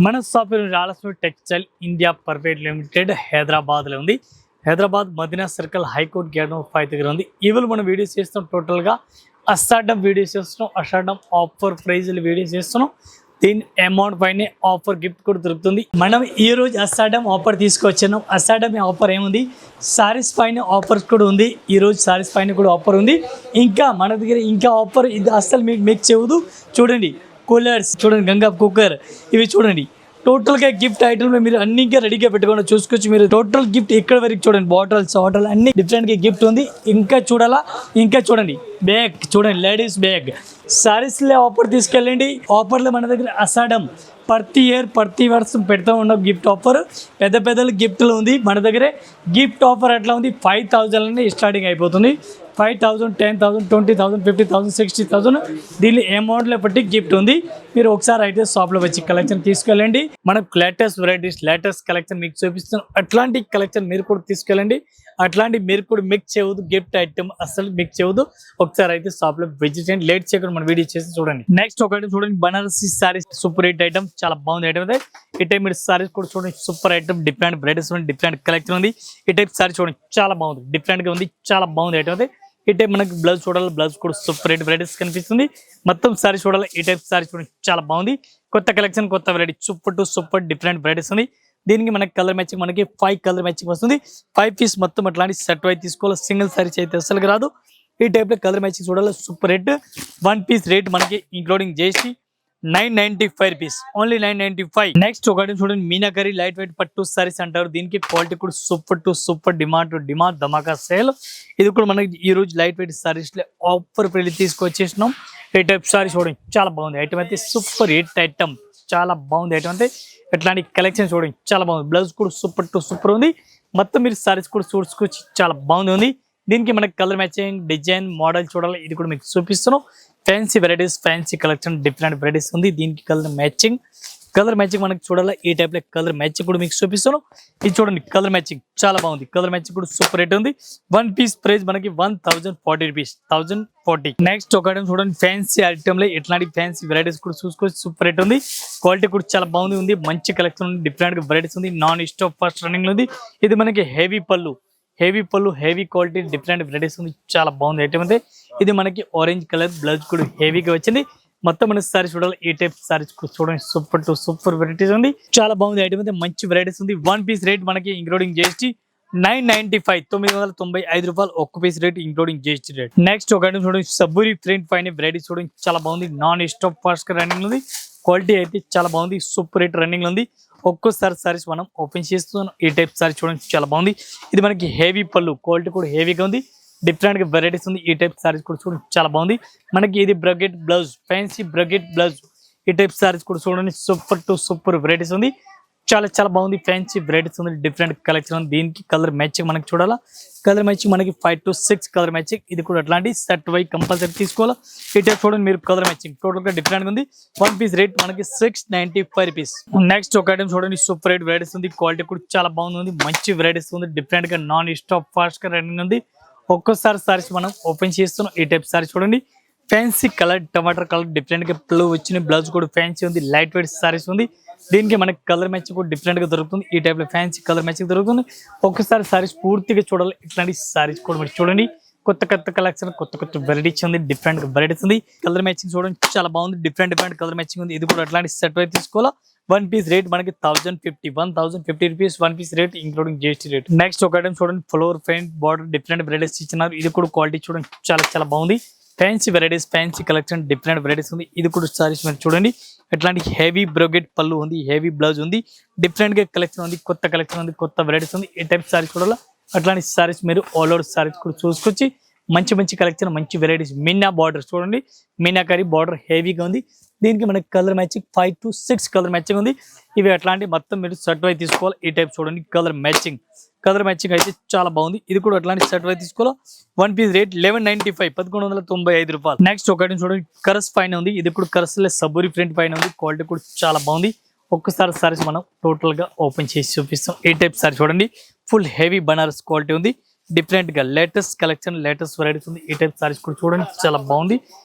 మన shop Rajalakshmi textile India private limited Hyderabad లో ఉంది. Hyderabad Madina circle high court gate number 5 దగ్గర ఉంది. ఇవాళ మనం వీడియోస్ చేస్తున్నాం. టోటల్ గా అసాడం వీడియోస్ చేస్తున్నాం. అసాడం ఆఫర్ ప్రైజ్ వీడియోస్ చేస్తున్నాం. దీని అమౌంట్ పైన ఆఫర్ గిఫ్ట్ కూడా దొరుకుతుంది. మనం ఈ రోజు అసాడం ఆఫర్ తీసుకొచ్చాం. అసాడం ఆఫర్ ఏముంది, సారీస్ పైన ఆఫర్స్ కూడా ఉంది. ఈ రోజు సారీస్ పైన కూడా ఆఫర్ ఉంది. ఇంకా మన దగ్గర ఇంకా ఆఫర్ ఇది అస్సలు మీకు మిక్స్ చేయదు. చూడండి కూలర్స్ చూడండి, గంగా కుక్కర్ ఇవి చూడండి. టోటల్గా గిఫ్ట్ ఐటమ్లో మీరు అన్ని ఇంకా రెడీగా పెట్టుకోండి, చూసుకోవచ్చు. మీరు టోటల్ గిఫ్ట్ ఇక్కడ వరకు చూడండి, బాటిల్స్ వాటర్ అన్ని డిఫరెంట్గా గిఫ్ట్ ఉంది. ఇంకా చూడాలా, ఇంకా చూడండి బ్యాగ్ చూడండి, లేడీస్ బ్యాగ్ సారీస్లో ఆఫర్ తీసుకెళ్ళండి. ఆఫర్లో మన దగ్గర అసాడం ప్రతి ఇయర్ ప్రతి వర్షం పెడతా ఉన్నాం గిఫ్ట్ ఆఫర్. పెద్ద పెద్దలు గిఫ్ట్లు ఉంది మన దగ్గరే. గిఫ్ట్ ఆఫర్ ఎట్లా ఉంది, 5,000 స్టార్టింగ్ అయిపోతుంది. 5,000, 10,000, 20,000, 50,000, 60,000 దీని అమౌంట్లో బట్టి గిఫ్ట్ ఉంది. మీరు ఒకసారి అయితే షాప్లో వచ్చి కలెక్షన్ తీసుకెళ్ళండి. మనకు లేటెస్ట్ వెరైటీస్ లేటెస్ట్ కలెక్షన్ మీకు చూపిస్తున్నాం. అట్లాంటి కలెక్షన్ మీరు కూడా తీసుకెళ్ళండి. అట్లాంటి మీరు కూడా మిక్స్ చేయవద్దు, గిఫ్ట్ ఐటమ్ అసలు మిక్స్ చేయవద్దు. ఒకసారి అయితే షాప్లో విజిట్ చేయండి. లేట్ చేయకుండా మన వీడియో చేసి చూడండి. నెక్స్ట్ ఒకటి చూడండి, Banarasi saris super hit item, చాలా బాగుంది ఐటమ్. అయితే ఈ టైప్ మీరు సారీస్ కూడా చూడండి, సూపర్ ఐటమ్, డిఫరెంట్ వెరైటీస్ ఉంది, డిఫరెంట్ కలెక్షన్ ఉంది. ఈ టైప్ సారీ చూడండి, చాలా బాగుంది, డిఫరెంట్ గా ఉంది, చాలా బాగుంది ఐటమ్. అయితే ఈ టైప్ మనకి బ్లౌజ్ చూడాలి, బ్లౌజ్ కూడా సూపర్ హిట్ వెరైటీస్ కనిపిస్తుంది. మొత్తం సారీ చూడాలి, ఈ టైప్ సారీ చూడండి, చాలా బాగుంది. కొత్త కలెక్షన్, కొత్త variety, super to super different varieties ఉంది. దీనికి మనకి కలర్ మ్యాచింగ్ మనకి 5 కలర్ మ్యాచింగ్ వస్తుంది. 5 పీస్ మొత్తం అట్లాంటి సెట్ వైజ్ తీసుకోవాలి. సింగిల్ సారీస్ అయితే అసలు రాదు. ఈ టైప్ లో కలర్ మ్యాచింగ్ చూడాలి, సూపర్ రేట్. 1 పీస్ రేట్ మనకి ఇంక్లూడింగ్ చేసి 995 రూపీస్, ఓన్లీ 995. నెక్స్ట్ ఒకటి చూడండి, మీనాకరీ లైట్ వెయిట్ పట్టు సారీస్ అంటారు. దీనికి క్వాలిటీ కూడా super to super, demand Dhamaka sale. ఇది కూడా మనకి ఈ రోజు లైట్ వెయిట్ సారీస్ లో ఆఫర్ పెళ్లి తీసుకొచ్చేసినాం. ఈ టైప్ సారీ చూడండి, చాలా బాగుంది ఐటమ్. అయితే సూపర్ హిట్ ఐటమ్, చాలా బాగుంది ఐటమ్. అంటే ఎట్లాంటి కలెక్షన్ చూడండి, చాలా బాగుంది. బ్లౌజ్ కూడా సూపర్ టు సూపర్ ఉంది. మొత్తం మీరు సారీస్ కూడా చూసుకోవచ్చు, చాలా బాగుంది ఉంది. దీనికి మనకి కలర్ మ్యాచింగ్, డిజైన్, మోడల్ చూడాలి. ఇది కూడా మీకు చూపిస్తున్నాం. Fancy varieties, fancy collection, different varieties ఉంది. దీనికి కలర్ మ్యాచింగ్ మనకి చూడాలి. ఈ టైప్ లో కలర్ మ్యాచింగ్ కూడా మీకు చూపిస్తున్నాం. ఇది చూడండి, కలర్ మ్యాచింగ్ చాలా బాగుంది. కలర్ మ్యాచింగ్ కూడా సూపర్ రేట్ ఉంది. 1 పీస్ ప్రైస్ మనకి 1040 రూపీస్, 1040. నెక్స్ట్ ఒక ఐటమ్ చూడండి, ఫ్యాన్సీ ఐటమ్ లో ఇట్లాంటి ఫ్యాన్సీ వెరైటీస్ కూడా చూసుకోవచ్చు, సూపర్ రేట్ ఉంది. క్వాలిటీ కూడా చాలా బాగుంది, మంచి కలెక్షన్ ఉంది, డిఫరెంట్ గా వెరైటీస్ ఉంది. నాన్ స్టాప్ ఫస్ట్ రన్నింగ్ ఉంది. ఇది మనకి హెవీ పళ్ళు, హెవీ క్వాలిటీ, డిఫరెంట్ వెరైటీస్ ఉంది, చాలా బాగుంది ఐటమ్. అయితే ఇది మనకి ఆరెంజ్ కలర్, బ్లౌజ్ కూడా హెవీగా వచ్చింది. మొత్తం మన సారీస్ చూడాలి, ఈ టైప్ సారీస్ చూడండి, సూపర్ టు సూపర్ వెరైటీస్ ఉంది, చాలా బాగుంది ఐటమ్. అయితే మంచి వెరైటీస్ ఉంది. 1 పీస్ రేట్ మనకి ఇంక్లూడింగ్ జిఎస్టీ 995, 995 రూపాయలు. 1 piece rate including GST rate. Next ఒక ఐటమ్ చూడండి, సబ్బూరి ప్రింట్ పైన వెరైటీస్ చూడండి, చాలా బాగుంది. నాన్ స్టాప్ ఫాస్ట్ రన్నింగ్ ఉంది. క్వాలిటీ అయితే చాలా బాగుంది, సూపర్ రేట్ రన్నింగ్ ఉంది. ఒక్కోసారి సారీస్ మనం ఓపెన్ చేస్తున్నాం. ఈ టైప్ సారీస్ చూడండి, చాలా బాగుంది. ఇది మనకి హెవీ పళ్ళు, క్వాలిటీ కూడా హెవీగా ఉంది, డిఫరెంట్ గా వెరైటీస్ ఉంది. ఈ టైప్ సారీస్ కూడా చూడండి, చాలా బాగుంది. మనకి ఇది బ్రగెట్ బ్లౌజ్, ఫ్యాన్సీ బ్రగెట్ బ్లౌజ్. ఈ టైప్ సారీస్ కూడా చూడండి, సూపర్ టు సూపర్ వెరైటీస్ ఉంది, చాలా బాగుంది. ఫ్యాన్సీ వెరైటీస్ ఉంది, డిఫరెంట్ కలెక్షన్ ఉంది. దీనికి కలర్ మ్యాచింగ్ మనకి చూడాలా, కలర్ మ్యాచింగ్ మనకి 5 to 6 కలర్ మ్యాచింగ్. ఇది కూడా అట్లాంటి సెట్ వై కంపల్సరీ తీసుకోవాలా. ఈ టైప్ చూడండి మీరు, కలర్ మ్యాచింగ్ టోటల్ గా డిఫరెంట్ గా ఉంది. 1 పీస్ రేట్ మనకి 695 రూపీస్. నెక్స్ట్ ఒక ఐటమ్ చూడండి, సూపర్ రేట్ వెరైటీస్ ఉంది. క్వాలిటీ కూడా చాలా బాగుంది, మంచి వెరైటీస్ ఉంది, డిఫరెంట్ గా నాన్ స్టాప్ ఫాస్ట్ గా రన్నింగ్ ఉంది. ఒక్కోసారి సారీస్ మనం ఓపెన్ చేస్తున్నాం. ఈ టైప్ సారీ చూడండి, fancy colour, tamatar colour, different గా పిల్లలు వచ్చిన బ్లౌజ్ కూడా ఫ్యాన్సీ ఉంది, లైట్ వెయిట్ సారీస్ ఉంది. దీనికి మనకి కలర్ మ్యాచింగ్ కూడా డిఫరెంట్ గా దొరుకుతుంది. ఈ టైప్ లో ఫ్యాన్సీ కలర్ మ్యాచింగ్ దొరుకుతుంది. ఒక్కసారి సారీస్ పూర్తిగా చూడాలి, ఇట్లాంటి సారీస్ కూడా మీరు చూడండి. కొత్త కలెక్షన్, కొత్త వెరైటీస్ ఉంది, డిఫరెంట్ వెరైటీస్ ఉంది. కలర్ మ్యాచింగ్ చూడండి, చాలా బాగుంది, డిఫరెంట్ కలర్ మ్యాచింగ్ ఉంది. ఇది కూడా అట్లాంటి సెట్ అయితే తీసుకోవాలా. 1 పీస్ రేట్ మనకి 1050 rupees. 1 piece rate including GST rate. Next ఒక ఐటమ్ చూడండి, floor paint border, different varieties ఇచ్చినారు. ఇది కూడా క్వాలిటీ చూడండి, చాలా బాగుంది. Fancy varieties, fancy collection, different varieties ఉంది. ఇది కూడా సారీస్ మీరు చూడండి, ఎట్లాంటి హెవీ బ్రోగెట్ పళ్ళు ఉంది, హెవీ బ్లౌజ్ ఉంది, డిఫరెంట్ గా కలెక్షన్ ఉంది, కొత్త కలెక్షన్ ఉంది, కొత్త వెరైటీస్ ఉంది. ఈ టైప్ సారీస్ చూడాలా. అట్లాంటి సారీస్ మీరు ఆల్ ఓవర్ సారీస్ కూడా చూసుకొచ్చి మంచి కలెక్షన్, మంచి వెరైటీస్. మీనా బార్డర్ చూడండి, మీనాకరీ బార్డర్ హెవీగా ఉంది. దీనికి మనకి colour matching 5 to 6 colour matching ఉంది. ఇవి అట్లాంటి మొత్తం మీరు సెట్ వై తీసుకోవాలి. ఈ టైప్ చూడండి, కలర్ మ్యాచింగ్ అయితే చాలా బాగుంది. ఇది కూడా అట్లాంటి సెట్ వై తీసుకోవాలి. 1 పీస్ రేట్ 1195, 1195 రూపాయలు. నెక్స్ట్ ఒకటి చూడండి, కరస్ పైన ఉంది. ఇది కూడా కరస్ సబ్బూరి ప్రింట్ పైన ఉంది. క్వాలిటీ కూడా చాలా బాగుంది. ఒక్కసారి సారీస్ మనం టోటల్ గా ఓపెన్ చేసి చూపిస్తాం. ఈ టైప్ సారీ చూడండి, ఫుల్ హెవీ బనారస్ క్వాలిటీ ఉంది, డిఫరెంట్ గా లేటెస్ట్ కలెక్షన్, లేటెస్ట్ వెరైటీస్ ఉంది. ఈ టైప్ సారీస్ కూడా చూడండి, చాలా బాగుంది.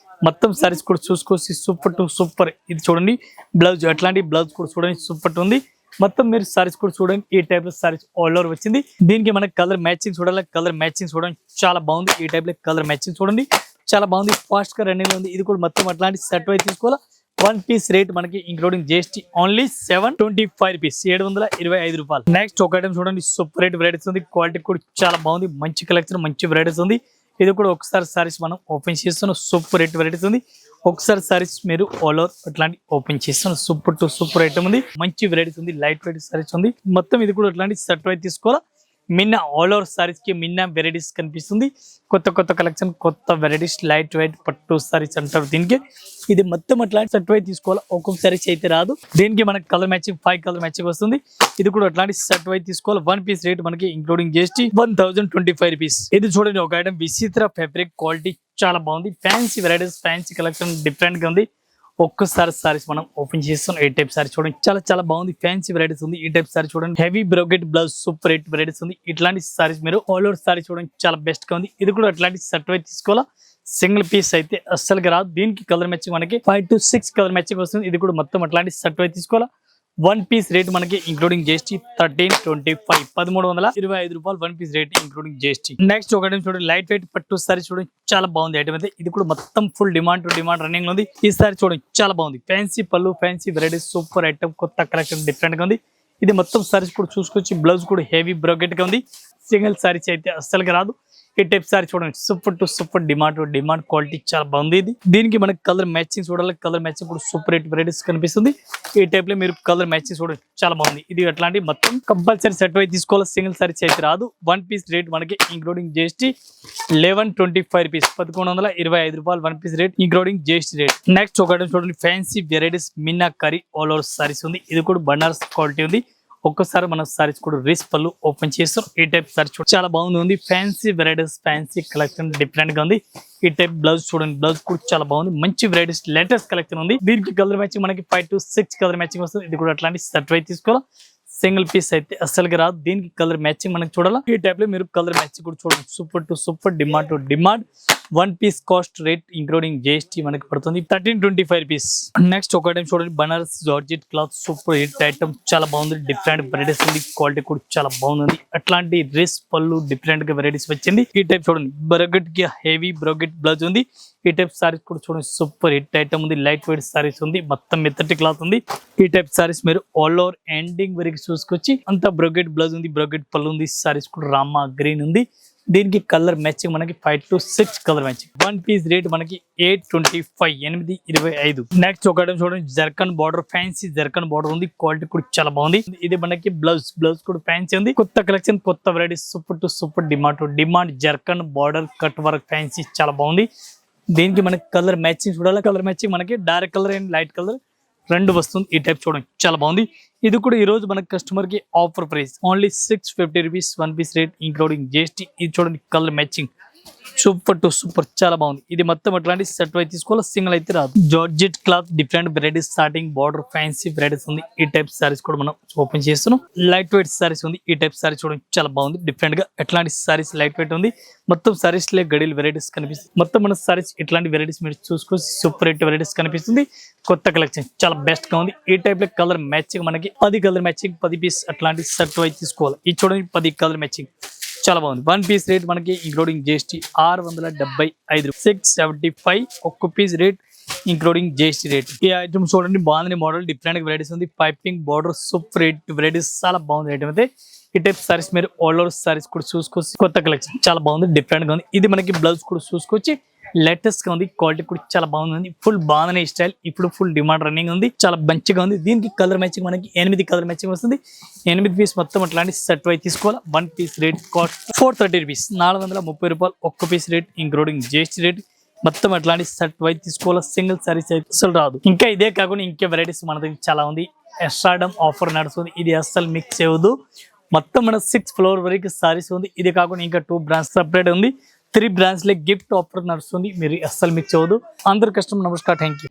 మొత్తం సారీస్ కూడా చూసుకోవచ్చు సూపర్ టు సూపర్. ఇది చూడండి బ్లౌజ్, అట్లాంటి బ్లౌజ్ కూడా చూడండి సూపర్ ఉంది. మొత్తం మీరు సారీస్ కూడా చూడండి ఈ టైప్ లో సారీస్ ఆల్ ఓవర్ వచ్చింది. దీనికి మనకి కలర్ మ్యాచింగ్ చూడాలి, కలర్ మ్యాచింగ్ చూడండి చాలా బాగుంది. ఈ టైప్ లో కలర్ మ్యాచింగ్ చూడండి చాలా బాగుంది, ఫాస్ట్ గా రన్నింగ్ ఉంది. ఇది కూడా మొత్తం అట్లాంటి సెట్ వైజ్ తీసుకోవాలా. వన్ పీస్ రేట్ మనకి ఇంక్లూడింగ్ జిఎస్టీ ఓన్లీ 725 రూపీస్, 725 రూపాయలు. నెక్స్ట్ ఒక ఐటమ్ చూడండి సూపర్ రేట్ వెరైటీస్ ఉంది, క్వాలిటీ కూడా చాలా బాగుంది, మంచి కలెక్షన్ మంచి వెరైటీస్ ఉంది. ఇది కూడా ఒకసారి సారీస్ మనం ఓపెన్ చేస్తున్నాం, సూపర్ రేట్ వెరైటీస్ ఉంది. ఒకసారి సారీస్ మీరు ఆల్ ఓవర్ అట్లాంటి ఓపెన్ చేస్తున్నాం, సూపర్ టు సూపర్ ఐటమ్ ఉంది, మంచి వెరైటీస్ ఉంది, లైట్ వెయిట్ సారీస్ ఉంది. మొత్తం ఇది కూడా అట్లాంటి సెట్ వైజ్ తీసుకోవాలా. మిన్న ఆల్ ఓవర్ సారీస్ కి మిన్న వెరైటీస్ కనిపిస్తుంది, కొత్త కొత్త కలెక్షన్, కొత్త వెరైటీస్, లైట్ వెయిట్ పట్టు సారీస్ అంటారు దీనికి. ఇది మొత్తం అట్లాంటి సెట్ వైజ్ తీసుకోవాలి, ఒక్కొక్క సారీస్ అయితే రాదు. దీనికి మనకి కలర్ మ్యాచింగ్ 5 కలర్ మ్యాచింగ్ వస్తుంది. ఇది కూడా అట్లాంటి సెట్ వైజ్ తీసుకోవాలి. వన్ పీస్ రేట్ మనకి ఇంక్లూడింగ్ జిఎస్టీ 1025 రూపీస్. ఇది చూడండి ఒక ఐటమ్ విచిత్ర ఫ్యాబ్రిక్, క్వాలిటీ చాలా బాగుంది, fancy varieties, fancy collection different గా ఉంది. ఒక్కసారి సారీస్ మనం ఓపెన్ చేస్తాం. ఈ టైప్ సారీ చూడండి చాలా చాలా బాగుంది, ఫ్యాన్సీ వెరైటీస్ ఉంది. ఈ టైప్ సారీ చూడండి heavy brocade blouse, super rate varieties ఉంది. ఇట్లాంటి సారీస్ మీరు ఆల్ ఓవర్ సారీ చూడండి చాలా బెస్ట్ గా ఉంది. ఇది కూడా అట్లాంటి సెట్ వైజ్ తీసుకోవాలా, సింగిల్ పీస్ అయితే అస్సలుగా రాదు. దీనికి కలర్ మ్యాచింగ్ మనకి 5 to 6 కలర్ మ్యాచింగ్ వస్తుంది. ఇది కూడా మొత్తం అట్లాంటి సెట్ వైజ్ తీసుకోవాలా. వన్ పీస్ రేట్ మనకి ఇంక్లూడింగ్ జిఎస్టీ 1325, 1325 రూపాయలు one piece rate including GST. Next ఒక ఐటమ్ చూడండి లైట్ వెయిట్ పట్టు సారీ చూడండి చాలా బాగుంది ఐటమ్ అయితే. ఇది కూడా మొత్తం full demand to demand running ఉంది. ఈ సారీ చూడండి చాలా బాగుంది, ఫ్యాన్సీ పళ్ళు, ఫ్యాన్సీ వెరైటీస్, సూపర్ ఐటమ్, కొత్త కలెక్షన్ డిఫరెంట్ గా ఉంది. ఇది మొత్తం సారీస్ కూడా చూసుకొచ్చి బ్లౌజ్ కూడా హెవీ బ్రోకెట్ గా ఉంది, సింగిల్ సారీస్ అయితే అస్సలుగా రాదు. ఈ టైప్ సారీ చూడండి super to super, demand to demand, quality చాలా బాగుంది. ఇది దీనికి మనకి కలర్ మ్యాచింగ్ చూడాలి, కలర్ మ్యాచింగ్ కూడా సూపర్ రేట్ వెరైటీస్ కనిపిస్తుంది. ఈ టైప్ లో మీరు కలర్ మ్యాచింగ్ చూడండి చాలా బాగుంది. ఇది అట్లాంటి మొత్తం కంపల్సరీ సెట్ వైజ్ తీసుకోవాలి, సింగిల్ సారీస్ అయితే రాదు. వన్ పీస్ రేట్ మనకి ఇంక్లూడింగ్ జిఎస్టీ 1125 రూపీస్, 1125 రూపాయలు one piece rate including GST rate. Next ఒక చూడండి fancy varieties meenakari all over sarees ఉంది. ఇది కూడా బనారస్ క్వాలిటీ ఉంది. ఒక్కసారి మన సారీస్ కూడా రీస్ పళ్ళు ఓపెన్ చేస్తాం. ఈ టైప్ సారీస్ చాలా బాగుంది, fancy varieties, fancy collection different గా ఉంది. ఈ టైప్ బ్లౌజ్ చూడండి, బ్లౌజ్ కూడా చాలా బాగుంది, మంచి వెరైటీస్, లేటెస్ట్ కలెక్షన్ ఉంది. దీనికి కలర్ మ్యాచింగ్ మనకి 5 to 6 కలర్ మ్యాచింగ్ వస్తుంది. ఇది కూడా అట్లాంటి సెట్ వైజ్ తీసుకోవాలి, సింగిల్ పీస్ అయితే అస్సలుగా రాదు. దీనికి కలర్ మ్యాచింగ్ మనకి చూడాలి. ఈ టైప్ లో మీరు కలర్ మ్యాచింగ్ కూడా చూడండి super to super, demand to demand. One piece cost rate including GST మనకి పడుతుంది 1325 రూపీస్. నెక్స్ట్ ఒక ఐటమ్ చూడండి Banaras georgette cloth, super hit item, చాలా బాగుంది, డిఫరెంట్ వెరైటీస్ ఉంది, క్వాలిటీ కూడా చాలా బాగుంది. అట్లాంటి డ్రెస్ పళ్ళు డిఫరెంట్ గా వెరైటీస్ వచ్చింది. ఈ టైప్ చూడండి బ్రోకెట్ కి హెవీ బ్రోకెట్ బ్లౌజ్ ఉంది. ఈ టైప్ సారీస్ కూడా చూడండి సూపర్ హిట్ ఐటమ్ ఉంది, లైట్ వెయిట్ సారీస్ ఉంది, మొత్తం మెత్తటి క్లాత్ ఉంది. ఈ టైప్ సారీస్ మీరు ఆల్ ఓవర్ ఎండింగ్ వరకు చూసుకొచ్చి అంత బ్రోకెట్ బ్లౌజ్ ఉంది, బ్రోకెట్ పళ్ళు ఉంది. సారీస్ కూడా రామా గ్రీన్ ఉంది. దీనికి కలర్ మ్యాచింగ్ మనకి 5 to 6 colour matching. One piece rate మనకి 825, 825. నెక్స్ట్ ఒక ఐటమ్ చూడండి zircon border, fancy zircon border ఉంది, క్వాలిటీ కూడా చాలా బాగుంది. ఇది మనకి బ్లౌజ్, బ్లౌజ్ కూడా ఫ్యాన్సీ ఉంది, కొత్త కలెక్షన్, కొత్త varieties, super to super, demand to demand. Zircon border cut work fancy చాలా బాగుంది. దీనికి మనకి కలర్ మ్యాచింగ్ చూడాలి, కలర్ మ్యాచింగ్ మనకి dark colour and light colour రెండు వస్తుంది. ఈ టైప్ చూడండి చాలా బాగుంది. ఇది కూడా ఈ రోజు మన కస్టమర్ కి offer price only 650 rupees, one piece rate including GST. ఇది చూడండి colour matching super to super, చాలా బాగుంది. ఇది మొత్తం అట్లాంటి సెట్ వైజ్ తీసుకోవాలి, సింగిల్ అయితే రాదు. Georgette cloth, different varieties, starting border, fancy varieties ఉంది. ఈ టైప్ సారీస్ కూడా మనం ఓపెన్ చేస్తున్నాం. లైట్ వెయిట్ సారీస్ ఉంది. ఈ టైప్ సారీస్ చూడండి చాలా బాగుంది, డిఫరెంట్ గా ఎట్లాంటి సారీస్ లైట్ వెయిట్ ఉంది. మొత్తం సారీస్ లే గడియలు వెరైటీస్ కనిపిస్తుంది. మొత్తం మన సారీస్ ఇట్లాంటి వెరైటీస్ మీరు చూసుకోవచ్చు, సూపర్ రేట్ వెరైటీస్ కనిపిస్తుంది, కొత్త కలెక్షన్ చాలా బెస్ట్ గా ఉంది. ఈ టైప్ లో కలర్ మ్యాచింగ్ మనకి 10 కలర్ మ్యాచింగ్, 10 పీస్ అట్లాంటి సెట్ వైజ్ తీసుకోవాలి. ఇది చూడండి 10 కలర్ మ్యాచింగ్ చాలా బాగుంది. వన్ పీస్ రేట్ మనకి ఇంక్లూడింగ్ జిఎస్టీ 675, 675 ఒక్క piece rate including GST rate. ఈ ఐటమ్ చూడండి బాగుంది, మోడల్ డిఫరెంట్ వెరైటీస్ ఉంది, piping border, super rate varieties, చాలా బాగుంది ఐటమ్ అయితే. ఈ టైప్ సారీస్ మీరు ఆల్ ఓవర్ సారీస్ కూడా చూసుకోవచ్చు, కొత్త కలెక్షన్ చాలా బాగుంది, డిఫరెంట్ గా ఉంది. ఇది మనకి బ్లౌజ్ కూడా చూసుకోవచ్చు, లేటెస్ట్ గా ఉంది, క్వాలిటీ కూడా చాలా బాగుంది, ఫుల్ బాగుంది స్టైల్. ఇప్పుడు ఫుల్ డిమాండ్ రన్నింగ్ ఉంది, చాలా మంచిగా ఉంది. దీనికి కలర్ మ్యాచింగ్ మనకి 8 కలర్ మ్యాచింగ్ వస్తుంది. 8 పీస్ మొత్తం అట్లాంటి సెట్ వైజ్ తీసుకోవాలి. One piece rate cost 430 rupees, 430 రూపాయలు ఒక్క piece rate including GST rate. మొత్తం అట్లాంటి సెట్ వైజ్ తీసుకోవాలి, సింగిల్ సారీస్ అయితే అసలు రాదు. ఇంకా ఇదే కాకుండా ఇంకా వెరైటీస్ మన దగ్గర చాలా ఉంది. ఎస్ఆర్డమ్ ఆఫర్ నడుస్తుంది, ఇది అస్సలు మిక్స్ అవ్వదు. మొత్తం మన 6 ఫ్లోర్ వరకు సారీస్ ఉంది. ఇది కాకుండా ఇంకా 2 బ్రాంచ్ సపరేట్ ఉంది, 3 బ్రాంచ్ లో గిఫ్ట్ ఆఫర్ నడుస్తుంది, మీరు అస్సలు మిక్స్ అవ్వదు. అందరు కస్టమర్ నమస్కారం, థ్యాంక్ యూ.